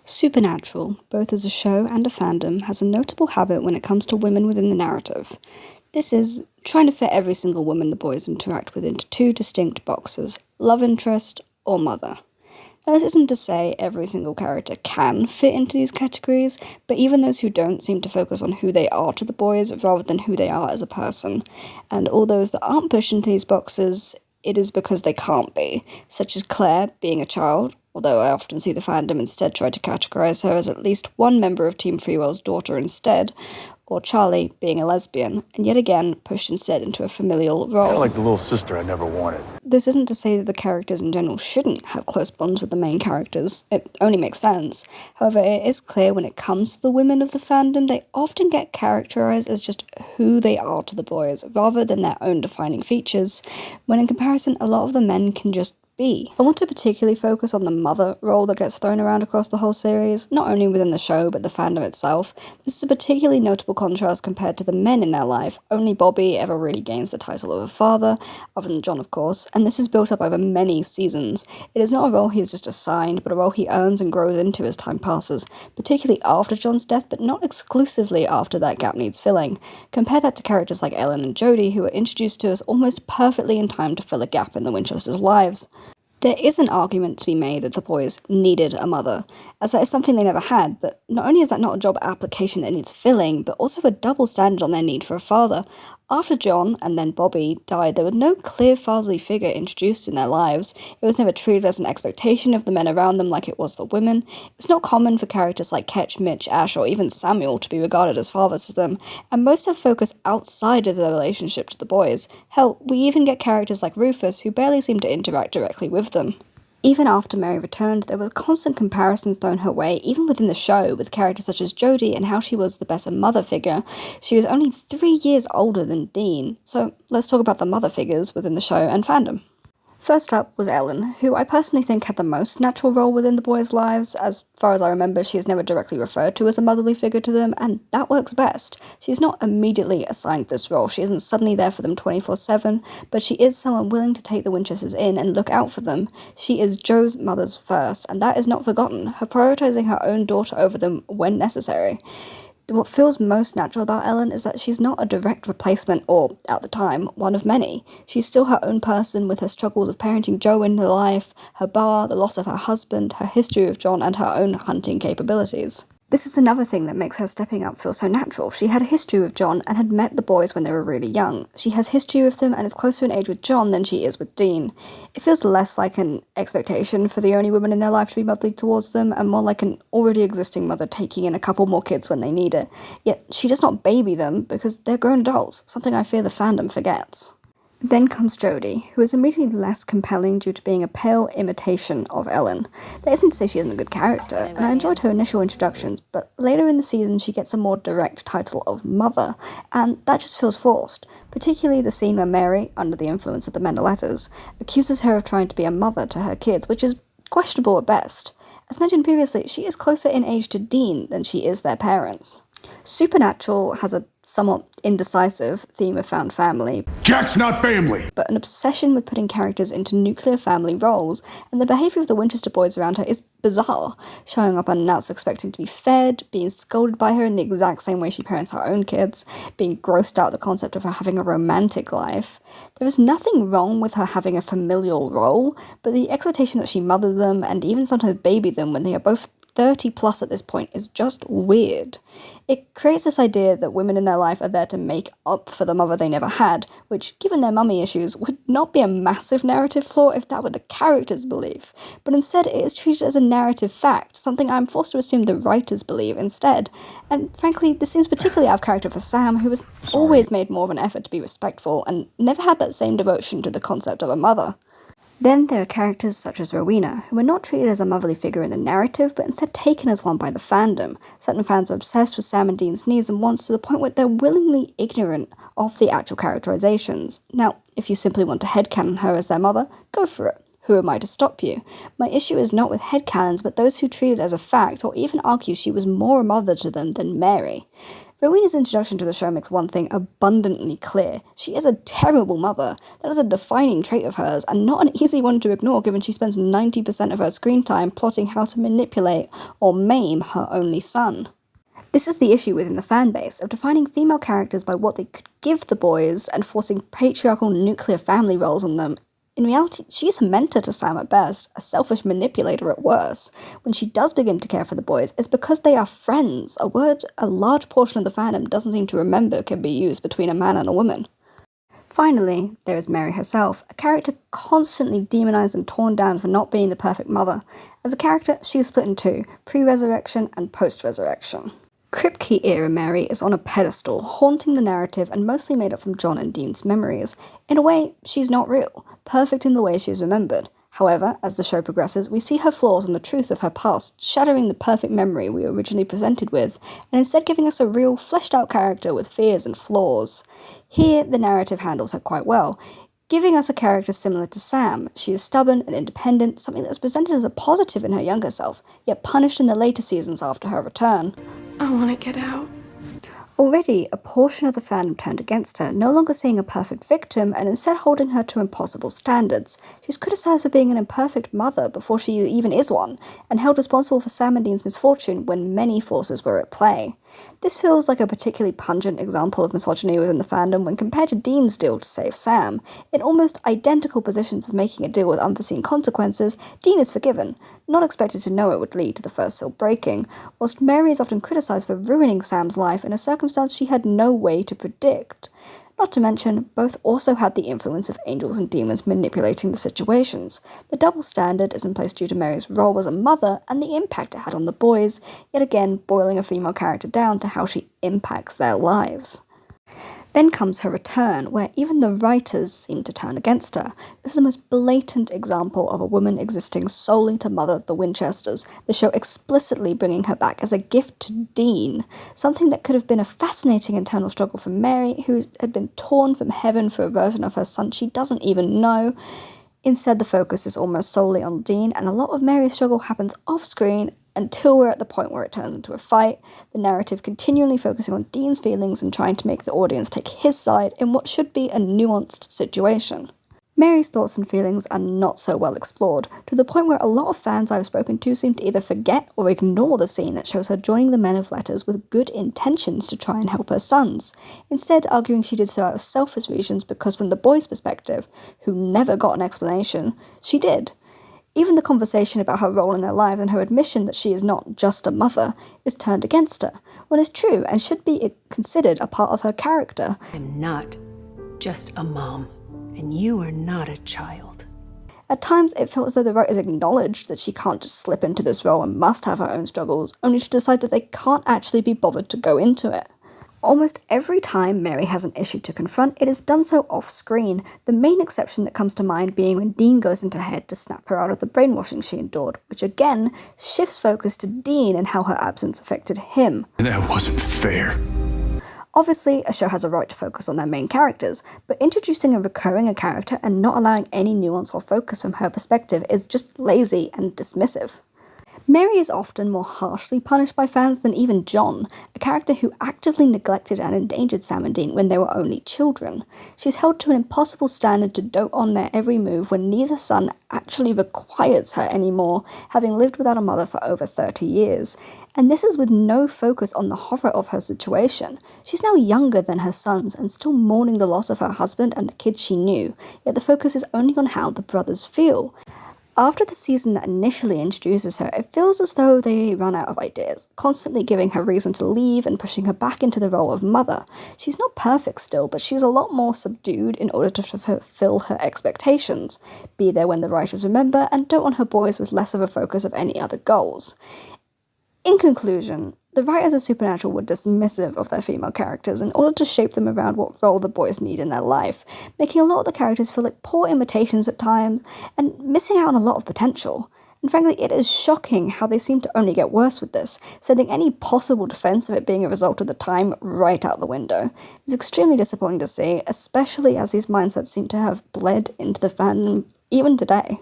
Supernatural, both as a show and a fandom, has a notable habit when it comes to women within the narrative. This is trying to fit every single woman the boys interact with into two distinct boxes: love interest or mother. Now, this isn't to say every single character can fit into these categories, but even those who don't seem to focus on who they are to the boys rather than who they are as a person. And all those that aren't pushed into these boxes, it is because they can't be, such as Claire being a child, although I often see the fandom instead try to categorise her as at least one member of Team Freewell's daughter instead, or Charlie being a lesbian, and yet again pushed instead into a familial role. Kinda like the little sister I never wanted. This isn't to say that the characters in general shouldn't have close bonds with the main characters, it only makes sense. However, it is clear when it comes to the women of the fandom, they often get characterised as just who they are to the boys, rather than their own defining features, when in comparison a lot of the men can just be. I want to particularly focus on the mother role that gets thrown around across the whole series, not only within the show but the fandom itself. This is a particularly notable contrast compared to the men in their life. Only Bobby ever really gains the title of a father, other than John of course, and this is built up over many seasons. It is not a role he is just assigned, but a role he earns and grows into as time passes, particularly after John's death, but not exclusively after that gap needs filling. Compare that to characters like Ellen and Jody, who were introduced to us almost perfectly in time to fill a gap in the Winchesters' lives. There is an argument to be made that the boys needed a mother, as that is something they never had, but not only is that not a job application that needs filling, but also a double standard on their need for a father. After John, and then Bobby, died, there was no clear fatherly figure introduced in their lives. It was never treated as an expectation of the men around them like it was the women. It was not common for characters like Ketch, Mitch, Ash, or even Samuel to be regarded as fathers to them, and most have focus outside of their relationship to the boys. Hell, we even get characters like Rufus, who barely seem to interact directly with them. Even after Mary returned, there was constant comparisons thrown her way, even within the show, with characters such as Jodie and how she was the better mother figure. She was only 3 years older than Dean, so let's talk about the mother figures within the show and fandom. First up was Ellen, who I personally think had the most natural role within the boys' lives. As far as I remember, she is never directly referred to as a motherly figure to them, and that works best. She's not immediately assigned this role, she isn't suddenly there for them 24/7, but she is someone willing to take the Winchesters in and look out for them. She is Joe's mother's first, and that is not forgotten, her prioritising her own daughter over them when necessary. What feels most natural about Ellen is that she's not a direct replacement, or, at the time, one of many. She's still her own person with her struggles of parenting Joe in her life, her bar, the loss of her husband, her history with John, and her own hunting capabilities. This is another thing that makes her stepping up feel so natural. She had a history with John and had met the boys when they were really young. She has history with them and is closer in age with John than she is with Dean. It feels less like an expectation for the only woman in their life to be motherly towards them, and more like an already existing mother taking in a couple more kids when they need it. Yet she does not baby them because they're grown adults, something I fear the fandom forgets. Then comes Jodie, who is immediately less compelling due to being a pale imitation of Ellen. That isn't to say she isn't a good character, and I enjoyed her initial introductions, but later in the season she gets a more direct title of Mother, and that just feels forced, particularly the scene where Mary, under the influence of the men letters, accuses her of trying to be a mother to her kids, which is questionable at best. As mentioned previously, she is closer in age to Dean than she is their parents. Supernatural has a somewhat indecisive theme of found family. Jack's not family! But an obsession with putting characters into nuclear family roles, and the behaviour of the Winchester boys around her is bizarre, showing up unannounced expecting to be fed, being scolded by her in the exact same way she parents her own kids, being grossed out at the concept of her having a romantic life. There is nothing wrong with her having a familial role, but the expectation that she mothered them, and even sometimes babied them when they are both 30 plus at this point, is just weird. It creates this idea that women in their life are there to make up for the mother they never had, which, given their mummy issues, would not be a massive narrative flaw if that were the character's belief, but instead it is treated as a narrative fact, something I'm forced to assume the writers believe instead. And frankly, this seems particularly out of character for Sam, who has always made more of an effort to be respectful, and never had that same devotion to the concept of a mother. Then there are characters such as Rowena, who are not treated as a motherly figure in the narrative, but instead taken as one by the fandom. Certain fans are obsessed with Sam and Dean's needs and wants to the point where they're willingly ignorant of the actual characterizations. Now, if you simply want to headcanon her as their mother, go for it. Who am I to stop you? My issue is not with headcanons, but those who treat it as a fact or even argue she was more a mother to them than Mary. Rowena's introduction to the show makes one thing abundantly clear. She is a terrible mother. That is a defining trait of hers, and not an easy one to ignore given she spends 90% of her screen time plotting how to manipulate or maim her only son. This is the issue within the fanbase, of defining female characters by what they could give the boys and forcing patriarchal nuclear family roles on them. In reality, she is a mentor to Sam at best, a selfish manipulator at worst. When she does begin to care for the boys, it's because they are friends, a word a large portion of the fandom doesn't seem to remember can be used between a man and a woman. Finally, there is Mary herself, a character constantly demonized and torn down for not being the perfect mother. As a character, she is split in two, pre-resurrection and post-resurrection. Kripke-era Mary is on a pedestal, haunting the narrative and mostly made up from John and Dean's memories. In a way, she's not real, perfect in the way she is remembered. However, as the show progresses, we see her flaws and the truth of her past, shattering the perfect memory we were originally presented with, and instead giving us a real, fleshed-out character with fears and flaws. Here, the narrative handles her quite well, giving us a character similar to Sam. She is stubborn and independent, something that was presented as a positive in her younger self, yet punished in the later seasons after her return. I want to get out. Already, a portion of the fandom turned against her, no longer seeing a perfect victim and instead holding her to impossible standards. She's criticised for being an imperfect mother before she even is one, and held responsible for Sam and Dean's misfortune when many forces were at play. This feels like a particularly pungent example of misogyny within the fandom when compared to Dean's deal to save Sam. In almost identical positions of making a deal with unforeseen consequences, Dean is forgiven, not expected to know it would lead to the first seal breaking, whilst Mary is often criticised for ruining Sam's life in a circumstance she had no way to predict. Not to mention, both also had the influence of angels and demons manipulating the situations. The double standard is in place due to Mary's role as a mother and the impact it had on the boys, yet again boiling a female character down to how she impacts their lives. Then comes her return, where even the writers seem to turn against her. This is the most blatant example of a woman existing solely to mother the Winchesters, the show explicitly bringing her back as a gift to Dean, something that could have been a fascinating internal struggle for Mary, who had been torn from heaven for a version of her son she doesn't even know. Instead, the focus is almost solely on Dean, and a lot of Mary's struggle happens off-screen until we're at the point where it turns into a fight, the narrative continually focusing on Dean's feelings and trying to make the audience take his side in what should be a nuanced situation. Mary's thoughts and feelings are not so well explored, to the point where a lot of fans I've spoken to seem to either forget or ignore the scene that shows her joining the Men of Letters with good intentions to try and help her sons, instead arguing she did so out of selfish reasons because from the boys' perspective, who never got an explanation, she did. Even the conversation about her role in their lives and her admission that she is not just a mother is turned against her, when it's true and should be considered a part of her character. I'm not just a mom, and you are not a child. At times, it felt as though the writers acknowledged that she can't just slip into this role and must have her own struggles, only to decide that they can't actually be bothered to go into it. Almost every time Mary has an issue to confront, it is done so off-screen, the main exception that comes to mind being when Dean goes into her head to snap her out of the brainwashing she endured, which again shifts focus to Dean and how her absence affected him. That wasn't fair. Obviously, a show has a right to focus on their main characters, but introducing and recurring a character and not allowing any nuance or focus from her perspective is just lazy and dismissive. Mary is often more harshly punished by fans than even John, a character who actively neglected and endangered Sam and Dean when they were only children. She's held to an impossible standard to dote on their every move when neither son actually requires her anymore, having lived without a mother for over 30 years. And this is with no focus on the horror of her situation. She's now younger than her sons and still mourning the loss of her husband and the kids she knew, yet the focus is only on how the brothers feel. After the season that initially introduces her, it feels as though they run out of ideas, constantly giving her reason to leave and pushing her back into the role of mother. She's not perfect still, but she's a lot more subdued in order to fulfill her expectations, be there when the writers remember, and dote on her boys with less of a focus of any other goals. In conclusion, the writers of Supernatural were dismissive of their female characters in order to shape them around what role the boys need in their life, making a lot of the characters feel like poor imitations at times and missing out on a lot of potential. And frankly, it is shocking how they seem to only get worse with this, sending any possible defense of it being a result of the time right out the window. It's extremely disappointing to see, especially as these mindsets seem to have bled into the fandom even today.